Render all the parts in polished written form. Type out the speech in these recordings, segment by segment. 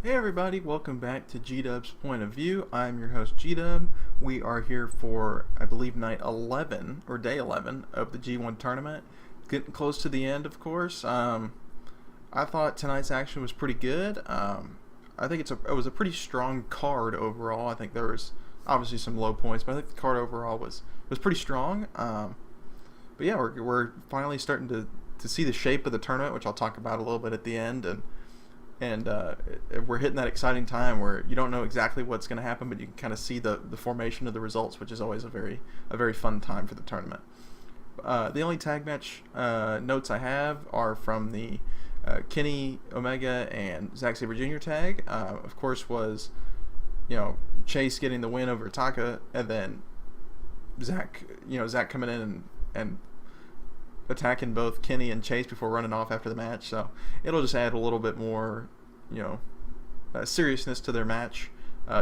Hey everybody, welcome back to G-Dub's Point of View. I'm your host G-Dub. We are here for, I believe, night 11, or day 11 of the G1 tournament. Getting close to the end, of course. I thought tonight's action was pretty good. I think it was a pretty strong card overall. I think there was obviously some low points, but I think the card overall was pretty strong. But yeah, we're finally starting to see the shape of the tournament, which I'll talk about a little bit at the end, and we're hitting that exciting time where you don't know exactly what's going to happen, but you can kind of see the formation of the results, which is always a very fun time for the tournament. The only tag match notes I have are from the Kenny Omega and Zack Sabre Jr. tag. Of course, was Chase getting the win over Taka, and then Zack coming in and attacking both Kenny and Chase before running off after the match. So it'll just add a little bit more, seriousness to their match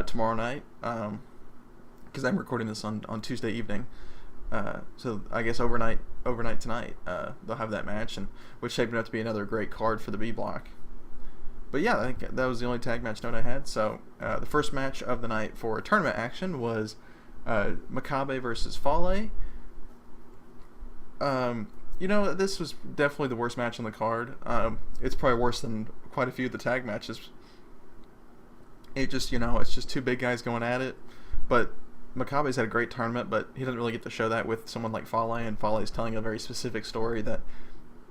tomorrow night. Because I'm recording this on Tuesday evening. So I guess overnight tonight, they'll have that match, and which shaping up to be another great card for the B block. But yeah, I think that was the only tag match note I had. So the first match of the night for tournament action was Makabe versus Fale. This was definitely the worst match on the card. It's probably worse than quite a few of the tag matches. It's just two big guys going at it. But Makabe's had a great tournament, but he doesn't really get to show that with someone like Fale, and Fale is telling a very specific story that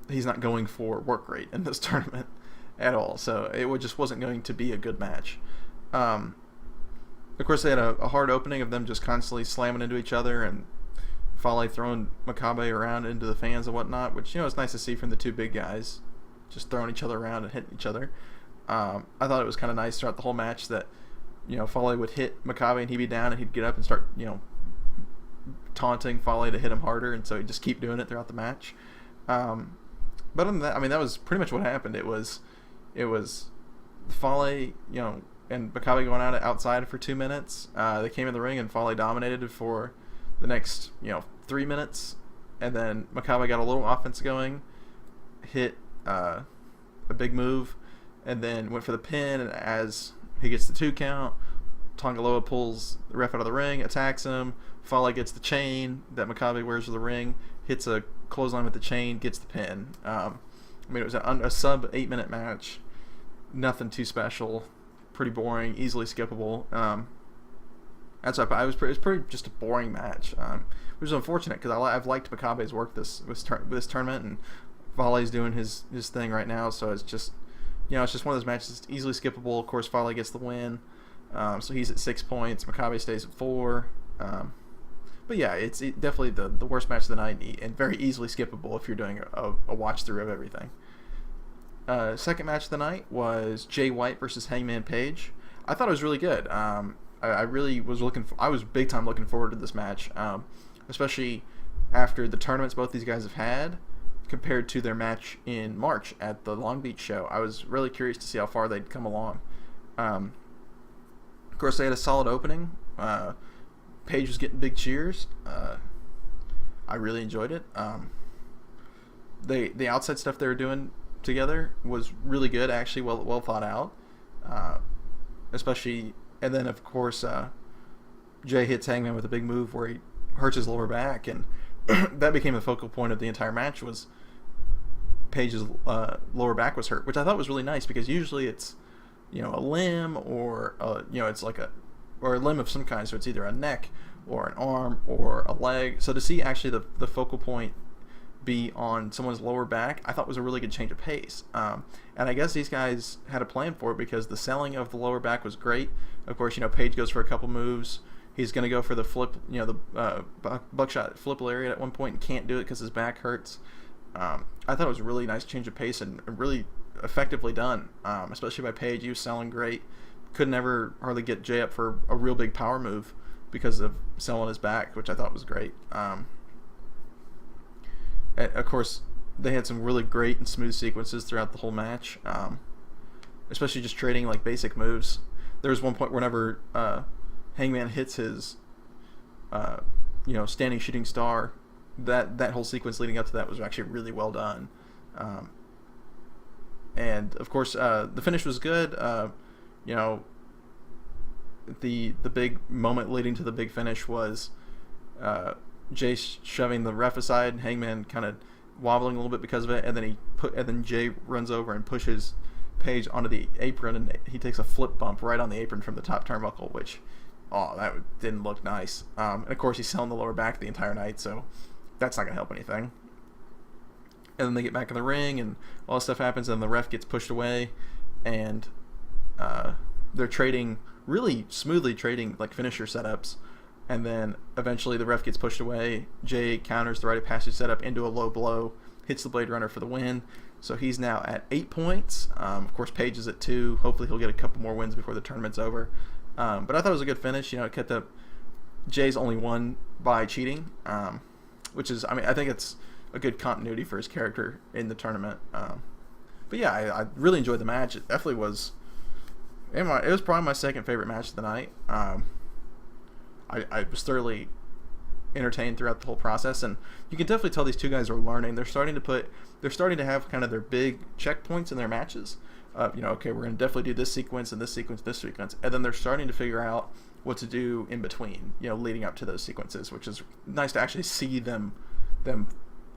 he's not going for work rate in this tournament at all. So it just wasn't going to be a good match. Of course, they had a hard opening of them just constantly slamming into each other, and Fale throwing Makabe around into the fans and whatnot, which it's nice to see from the two big guys, just throwing each other around and hitting each other. I thought it was kind of nice throughout the whole match that Fale would hit Makabe and he'd be down and he'd get up and start taunting Fale to hit him harder, and so he'd just keep doing it throughout the match. But other than that, that was pretty much what happened. It was Fale and Makabe going at it outside for 2 minutes. They came in the ring and Fale dominated for the next 3 minutes, and then Makabe got a little offense going, hit a big move, and then went for the pin, and as he gets the 2 count, Tongaloa pulls the ref out of the ring, attacks him. Fale gets the chain that Makabe wears to the ring, hits a clothesline with the chain, gets the pin. It was a sub 8 minute match, nothing too special, pretty boring, easily skippable. That's up. It was pretty just a boring match, which is unfortunate because I've liked Makabe's work this tournament, and Fale's doing his thing right now. So it's just it's just one of those matches that's easily skippable. Of course, Fale gets the win, so he's at 6 points. Makabe stays at 4. But yeah, it's definitely the worst match of the night, and very easily skippable if you're doing a watch through of everything. Second match of the night was Jay White versus Hangman Page. I thought it was really good. I really was I was big time looking forward to this match, especially after the tournaments both these guys have had compared to their match in March at the Long Beach show. I was really curious to see how far they'd come along. Of course, they had a solid opening. Page was getting big cheers. I really enjoyed it. The outside stuff they were doing together was really good, actually, well thought out, especially. And then, of course, Jay hits Hangman with a big move where he hurts his lower back, and that became the focal point of the entire match. Was Page's lower back was hurt, which I thought was really nice because usually it's a limb or it's like a limb of some kind, so it's either a neck or an arm or a leg. So to see actually the focal point be on someone's lower back, I thought was a really good change of pace. And I guess these guys had a plan for it because the selling of the lower back was great. Of course, Page goes for a couple moves. He's going to go for the flip, the buckshot flip lariat at one point and can't do it because his back hurts. I thought it was a really nice change of pace and really effectively done, especially by Page. He was selling great. Could never hardly get Jay up for a real big power move because of selling his back, which I thought was great. Of course, they had some really great and smooth sequences throughout the whole match, especially just trading like basic moves. There was one point whenever Hangman hits his standing shooting star, that whole sequence leading up to that was actually really well done. And of course, the finish was good. you know, the big moment leading to the big finish was Jay shoving the ref aside, Hangman kind of wobbling a little bit because of it, and then Jay runs over and pushes Page onto the apron, and he takes a flip bump right on the apron from the top turnbuckle, which, that didn't look nice. And of course, he's selling the lower back the entire night, so that's not going to help anything. And then they get back in the ring, and all this stuff happens, and the ref gets pushed away, and they're really smoothly trading like finisher setups, and then eventually the ref gets pushed away. Jay counters the rite of passage setup into a low blow, hits the Blade Runner for the win. So he's now at 8 points. Of course, Page is at 2. Hopefully he'll get a couple more wins before the tournament's over. But I thought it was a good finish. You know, it kept up. Jay's only won by cheating, which is, I think it's a good continuity for his character in the tournament. But yeah, I really enjoyed the match. It definitely was. It was probably my second favorite match of the night. I was thoroughly entertained throughout the whole process, and you can definitely tell these two guys are learning. They're starting to have kind of their big checkpoints in their matches. Okay, we're going to definitely do this sequence and this sequence, and then they're starting to figure out what to do in between, leading up to those sequences, which is nice to actually see them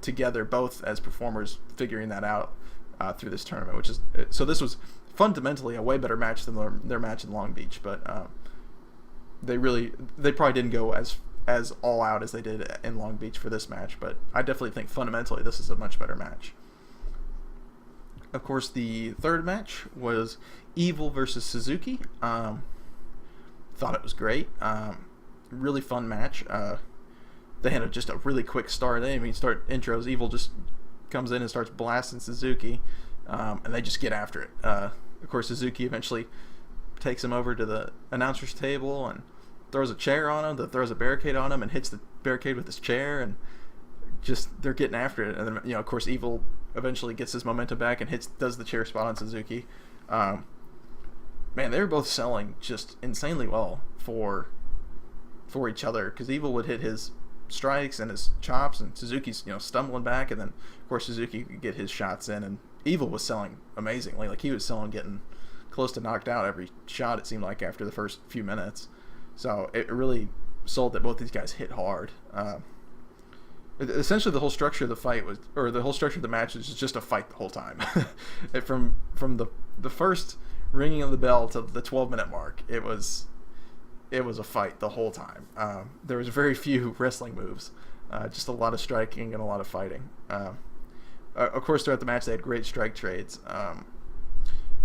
together, both as performers, figuring that out through this tournament. So this was fundamentally a way better match than their match in Long Beach, but they probably didn't go as all out as they did in Long Beach for this match, but I definitely think fundamentally this is a much better match. Of course, the third match was Evil versus Suzuki. Thought it was great. Really fun match. They had just a really quick start. They didn't even start intros. Evil just comes in and starts blasting Suzuki, and they just get after it. Of course, Suzuki eventually takes him over to the announcer's table and throws a chair on him, throws a barricade on him, and hits the barricade with his chair, and just they're getting after it. And then, of course, Evil eventually gets his momentum back and does the chair spot on Suzuki. Man, they were both selling just insanely well for each other, because Evil would hit his strikes and his chops, and Suzuki's stumbling back, and then of course Suzuki could get his shots in, and Evil was selling amazingly. Like, he was getting close to knocked out every shot, it seemed like, after the first few minutes. So it really sold that both these guys hit hard. Essentially, the whole structure of the match was just a fight the whole time. From the first ringing of the bell to the 12-minute mark, it was a fight the whole time. There was very few wrestling moves, just a lot of striking and a lot of fighting. Of course, throughout the match, they had great strike trades.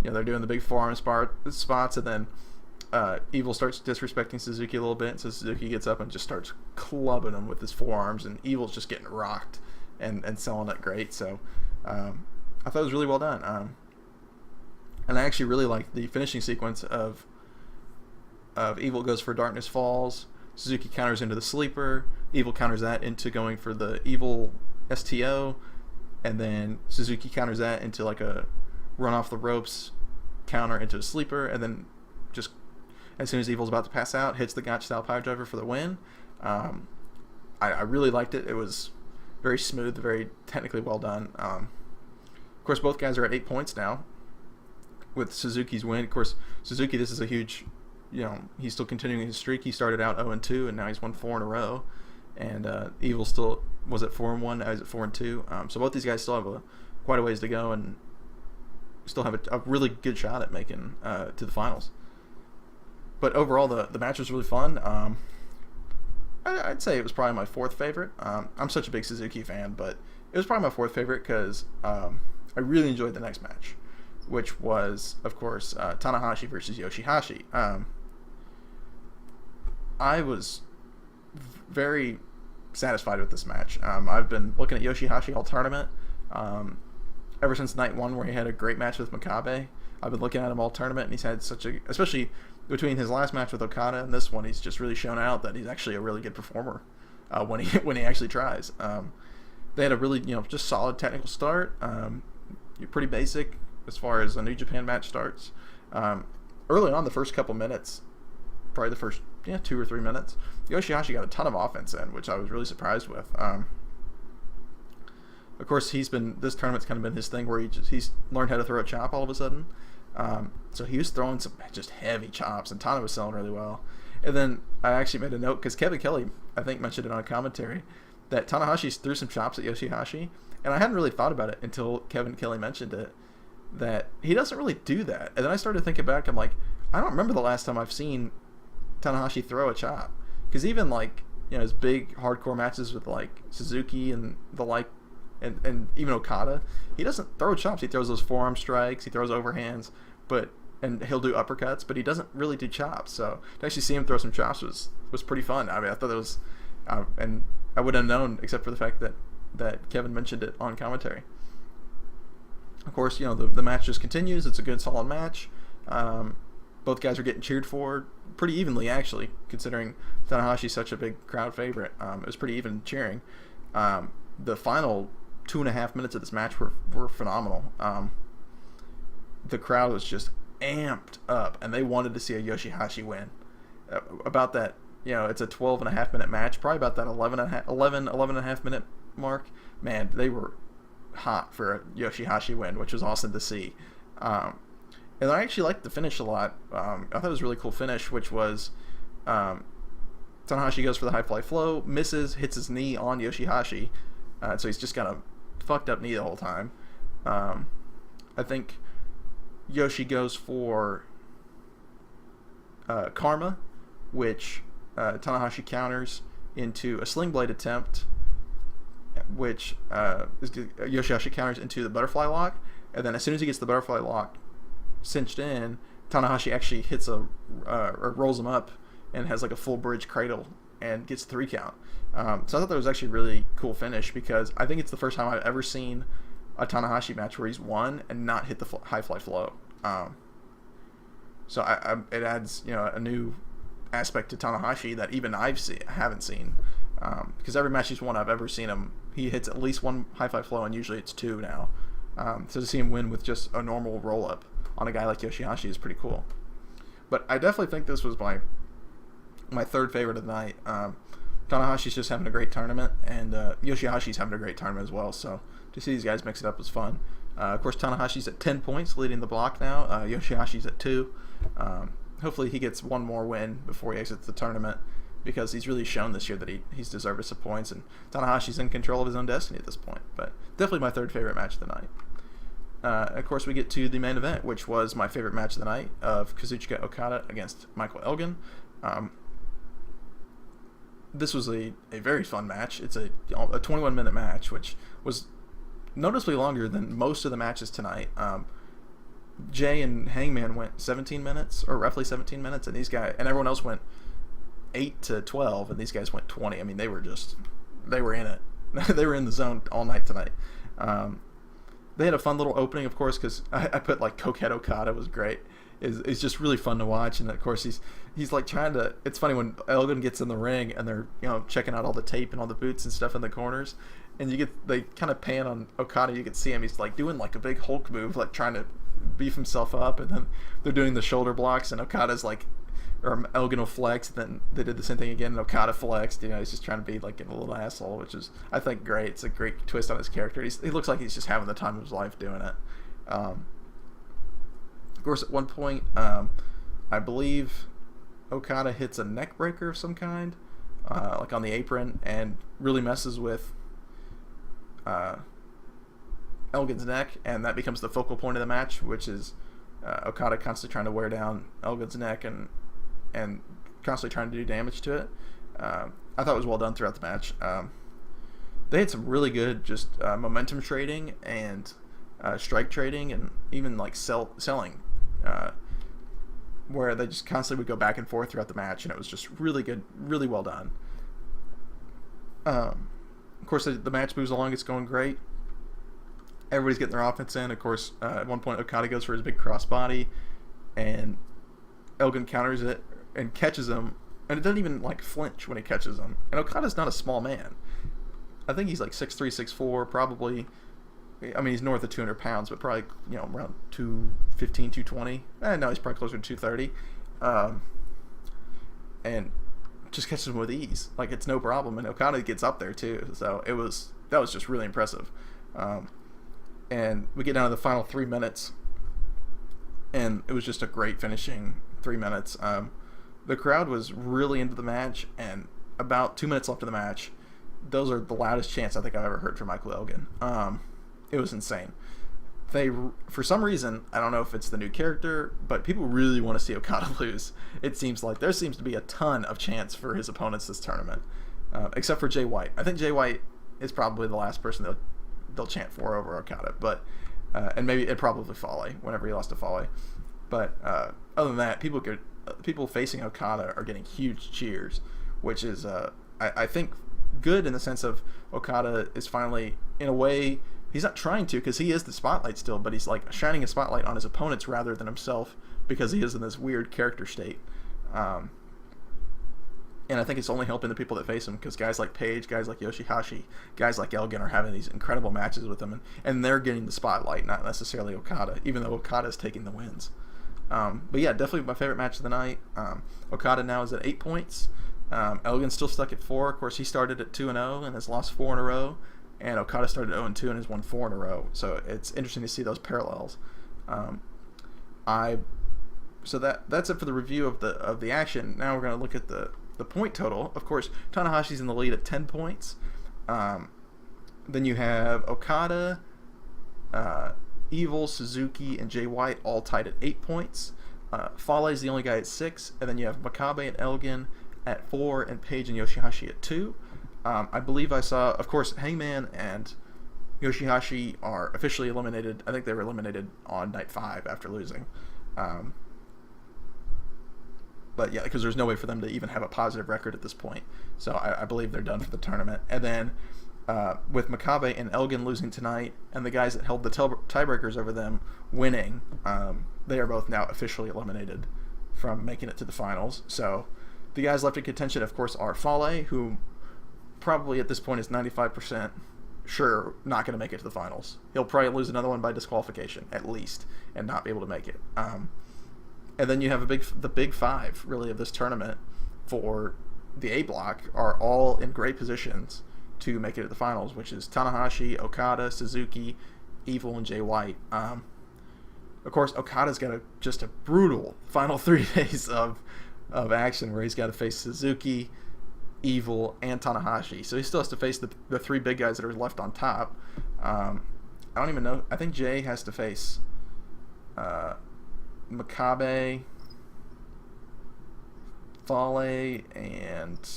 They're doing the big forearm spots, and then Evil starts disrespecting Suzuki a little bit, so Suzuki gets up and just starts clubbing him with his forearms, and Evil's just getting rocked and selling it great. So I thought it was really well done. And I actually really liked the finishing sequence of Evil goes for Darkness Falls, Suzuki counters into the sleeper, Evil counters that into going for the Evil STO, and then Suzuki counters that into like a run off the ropes counter into a sleeper, and then just as soon as Evil's about to pass out, hits the Gotch style power driver for the win. I really liked it. It was very smooth, very technically well done. Of course, both guys are at 8 points now with Suzuki's win. Of course, Suzuki, this is a huge, he's still continuing his streak. He started out 0-2, and now he's won 4 in a row. And Evil still was at 4-1, now he's at 4-2. So both these guys still have quite a ways to go, and still have a really good shot at making to the finals. But overall, the match was really fun. I'd say it was probably my fourth favorite. I'm such a big Suzuki fan, but it was probably my fourth favorite because I really enjoyed the next match, which was, of course, Tanahashi versus Yoshihashi. I was very satisfied with this match. I've been looking at Yoshihashi all tournament. Ever since night one, where he had a great match with Makabe, I've been looking at him all tournament, and he's had especially between his last match with Okada and this one, he's just really shown out that he's actually a really good performer when he actually tries. They had a really just solid technical start. Pretty basic as far as a New Japan match starts. Early on, the first couple minutes, probably the first 2 or 3 minutes, Yoshihashi got a ton of offense in, which I was really surprised with. Of course, this tournament's kind of been his thing where he's learned how to throw a chop all of a sudden. So he was throwing some just heavy chops, and Tana was selling really well. And then I actually made a note because Kevin Kelly, I think, mentioned it on commentary that Tanahashi threw some chops at Yoshihashi, and I hadn't really thought about it until Kevin Kelly mentioned it, that he doesn't really do that. And then I started thinking back, I'm like, I don't remember the last time I've seen Tanahashi throw a chop. Because even like, his big hardcore matches with like Suzuki and the like, and even Okada, he doesn't throw chops. He throws those forearm strikes, he throws overhands, and he'll do uppercuts, but he doesn't really do chops. So to actually see him throw some chops was pretty fun. I mean, I thought it was, and I wouldn't have known except for the fact that Kevin mentioned it on commentary. Of course, the match just continues. It's a good, solid match. Both guys are getting cheered for pretty evenly, actually, considering Tanahashi's such a big crowd favorite. It was pretty even cheering. The final 2.5 minutes of this match were phenomenal. The crowd was just amped up, and they wanted to see a Yoshihashi win. About that, it's a 12.5 minute match, probably about that 11.5 minute mark. Man, they were hot for a Yoshihashi win, which was awesome to see. And I actually liked the finish a lot. I thought it was a really cool finish, which was Tanahashi goes for the high fly flow, misses, hits his knee on Yoshihashi, so he's just got a fucked up knee the whole time. I think Yoshi goes for Karma, which Tanahashi counters into a sling blade attempt, which Yoshihashi counters into the butterfly lock, and then as soon as he gets the butterfly lock cinched in, Tanahashi actually hits or rolls him up and has like a full bridge cradle and gets 3 count. So I thought that was actually a really cool finish, because I think it's the first time I've ever seen a Tanahashi match where he's won and not hit the high fly flow. So it adds a new aspect to Tanahashi that even I haven't seen, because every match he's won I've ever seen him, he hits at least 1 high fly flow, and usually it's 2 now. So to see him win with just a normal roll up on a guy like Yoshihashi is pretty cool. But I definitely think this was my third favorite of the night. Tanahashi's just having a great tournament, and Yoshihashi's having a great tournament as well. So to see these guys mix it up was fun. Of course, Tanahashi's at 10 points, leading the block now. Yoshihashi's at 2. Hopefully he gets one more win before he exits the tournament, because he's really shown this year that he's deserved some points, and Tanahashi's in control of his own destiny at this point. But definitely my third favorite match of the night. Of course, we get to the main event, which was my favorite match of the night, of Kazuchika Okada against Michael Elgin. This was a very fun match. It's a 21-minute match, which was noticeably longer than most of the matches tonight. Jay and Hangman went 17 minutes, or roughly 17 minutes, and everyone else went 8 to 12, and these guys went 20. I mean, they were in it. They were in the zone all night tonight. They had a fun little opening, of course, because I put like Cokehead Okada was great. It's just really fun to watch, and of course he's like trying to. It's funny when Elgin gets in the ring and they're checking out all the tape and all the boots and stuff in the corners, and they kind of pan on Okada. You can see him. He's like doing like a big Hulk move, like trying to beef himself up, and then they're doing the shoulder blocks, and Okada's like, or Elgin will flex, and then they did the same thing again, and Okada flexed. He's just trying to be like a little asshole, which is, I think, great. It's a great twist on his character. He looks like he's just having the time of his life doing it. Of course, at one point, I believe Okada hits a neck breaker of some kind, like on the apron, and really messes with Elgin's neck, and that becomes the focal point of the match, which is Okada constantly trying to wear down Elgin's neck and constantly trying to do damage to it. I thought it was well done throughout the match. They had some really good just momentum trading and strike trading, and even like selling, where they just constantly would go back and forth throughout the match, and it was just really good, really well done. Of course, the match moves along. It's going great. Everybody's getting their offense in. Of course, at one point, Okada goes for his big crossbody, and Elgin counters it and catches him, and it doesn't even like flinch when he catches him. And Okada's not a small man. I think he's like 6'3", 6'4", probably. I mean, he's north of 200 pounds, but probably around 215, 220. No, he's probably closer to 230. And just catches him with ease, like it's no problem. And Okada gets up there too, so that was just really impressive. And we get down to the final 3 minutes. and it was just a great finishing 3 minutes. The crowd was really into the match, and about 2 minutes left of the match, those are the loudest chants I think I've ever heard from Michael Elgin. It was insane. For some reason, I don't know if it's the new character, but people really want to see Okada lose. It seems like there seems to be a ton of chants for his opponents this tournament, except for Jay White. I think Jay White is probably the last person they'll chant for over Okada, but and maybe it probably Fale whenever he lost to Fale. But other than that, people facing Okada are getting huge cheers, which is I think good in the sense of Okada is finally, in a way, he's not trying to, because he is the spotlight still, but he's like shining a spotlight on his opponents rather than himself, because he is in this weird character state. And I think it's only helping the people that face him, because guys like Page, guys like Yoshihashi, guys like Elgin are having these incredible matches with him, and they're getting the spotlight, not necessarily Okada, even though Okada's taking the wins. But yeah, definitely my favorite match of the night. Okada now is at 8 points. Elgin's still stuck at 4. Of course, he started at 2-0 and has lost 4 in a row. And Okada started 0-2 and has won 4 in a row. So it's interesting to see those parallels. So that's it for the review of the action. Now we're going to look at the point total. Of course, Tanahashi's in the lead at 10 points. Then you have Okada, Evil, Suzuki, and Jay White all tied at 8 points. Fale is the only guy at 6, and then you have Makabe and Elgin at 4, and Page and Yoshihashi at 2. I believe I saw, of course, Hangman and Yoshihashi are officially eliminated. I think they were eliminated on night 5 after losing. But yeah, because there's no way for them to even have a positive record at this point. So I believe they're done for the tournament. And then with Makabe and Elgin losing tonight, and the guys that held the tiebreakers over them winning, they are both now officially eliminated from making it to the finals. So the guys left in contention, of course, are Fale, who probably at this point is 95% sure not going to make it to the finals. He'll probably lose another one by disqualification, at least, and not be able to make it. And then you have the big 5, really, of this tournament for the A block are all in great positions to make it to the finals, which is Tanahashi, Okada, Suzuki, Evil, and Jay White. Of course, Okada's got just a brutal final 3 days of action where he's got to face Suzuki, Evil, and Tanahashi. So he still has to face the 3 big guys that are left on top. I don't even know. I think Jay has to face Makabe, Fale, and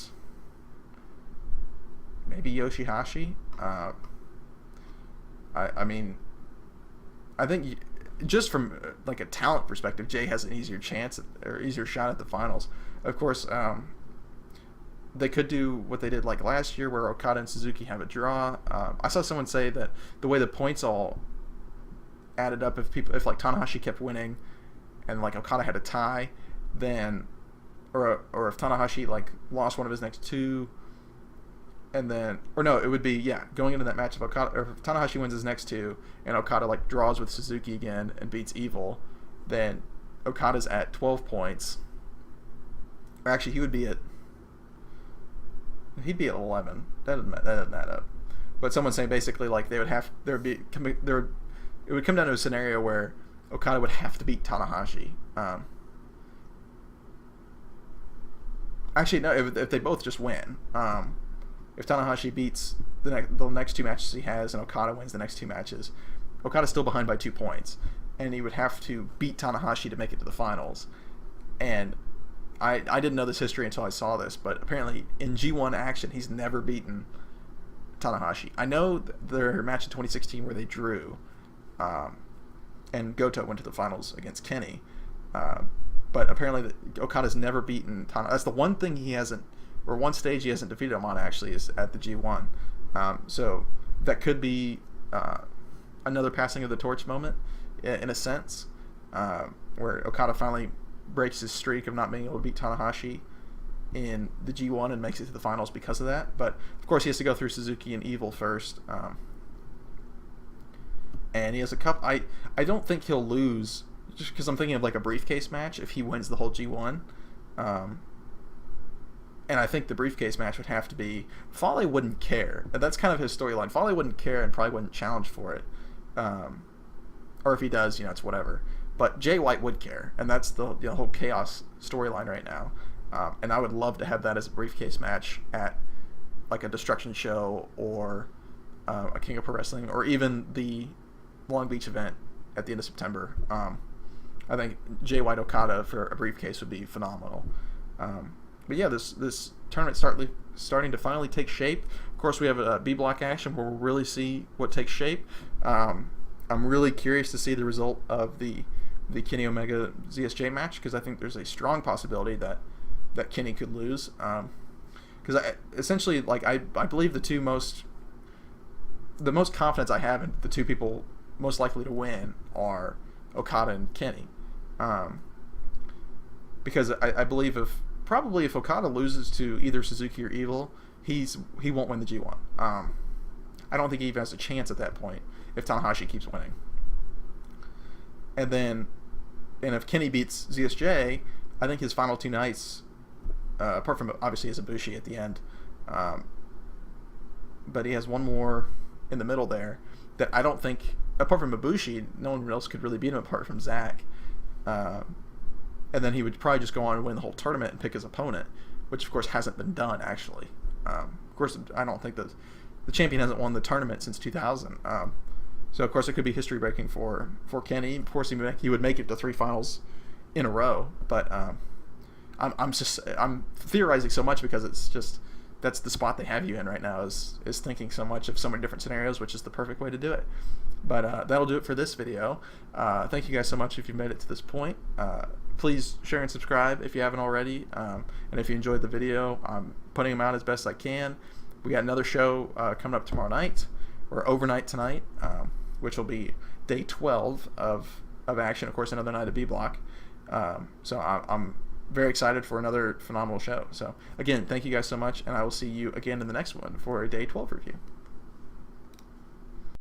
maybe Yoshihashi. I mean, I think just from like a talent perspective, Jay has an easier chance or easier shot at the finals. Of course, they could do what they did like last year, where Okada and Suzuki have a draw. I saw someone say that the way the points all added up, if like Tanahashi kept winning and like Okada had a tie, then or if Tanahashi like lost one of his next 2, and then it would be going into that match, if Okada, or if Tanahashi wins his next 2 and Okada like draws with Suzuki again and beats Evil, then Okada's at 12 points. Or actually, he'd be at 11. That doesn't add up. But someone's saying basically like it would come down to a scenario where Okada would have to beat Tanahashi. Actually, no. If they both just win, if Tanahashi beats the next 2 matches he has, and Okada wins the next 2 matches, Okada's still behind by 2 points, and he would have to beat Tanahashi to make it to the finals. And I didn't know this history until I saw this, but apparently in G1 action, he's never beaten Tanahashi. I know their match in 2016 where they drew, and Goto went to the finals against Kenny, but apparently Okada's never beaten Tanahashi. That's the one thing he hasn't, or one stage he hasn't defeated him on, actually, is at the G1. So that could be another passing of the torch moment, in a sense, where Okada finally breaks his streak of not being able to beat Tanahashi in the G1 and makes it to the finals because of that. But of course he has to go through Suzuki and Evil first, and he has a cup. I don't think he'll lose, just because I'm thinking of like a briefcase match if he wins the whole G1, and I think the briefcase match would have to be, Fale wouldn't care. That's kind of his storyline. Fale wouldn't care and probably wouldn't challenge for it, or if he does, it's whatever. But Jay White would care, and that's the whole chaos storyline right now. And I would love to have that as a briefcase match at like a Destruction show or a King of Pro Wrestling, or even the Long Beach event at the end of September. I think Jay White Okada for a briefcase would be phenomenal. But yeah, this tournament starting to finally take shape. Of course, we have a B block action where we'll really see what takes shape. I'm really curious to see the result of the Kenny Omega ZSJ match, because I think there's a strong possibility that Kenny could lose. Because essentially, like I believe the most confidence I have in the two people most likely to win are Okada and Kenny. Because I believe if Okada loses to either Suzuki or Evil, he won't win the G1. I don't think he even has a chance at that point if Tanahashi keeps winning. And if Kenny beats ZSJ, I think his final two nights, apart from obviously his Ibushi at the end, but he has one more in the middle there that I don't think, apart from Ibushi, no one else could really beat him apart from Zack. And then he would probably just go on and win the whole tournament and pick his opponent, which of course hasn't been done actually. Of course, I don't think that the champion hasn't won the tournament since 2000. So of course it could be history breaking for Kenny. Of course he would make it to 3 finals in a row. But I'm theorizing so much because it's just that's the spot they have you in right now is thinking so much of so many different scenarios, which is the perfect way to do it. But that'll do it for this video. Thank you guys so much if you've made it to this point. Please share and subscribe if you haven't already. And if you enjoyed the video, I'm putting them out as best I can. We got another show coming up tomorrow night, or overnight tonight, which will be day 12 of action. Of course, another night of B Block. So I'm very excited for another phenomenal show. So again, thank you guys so much, and I will see you again in the next one for a day 12 review.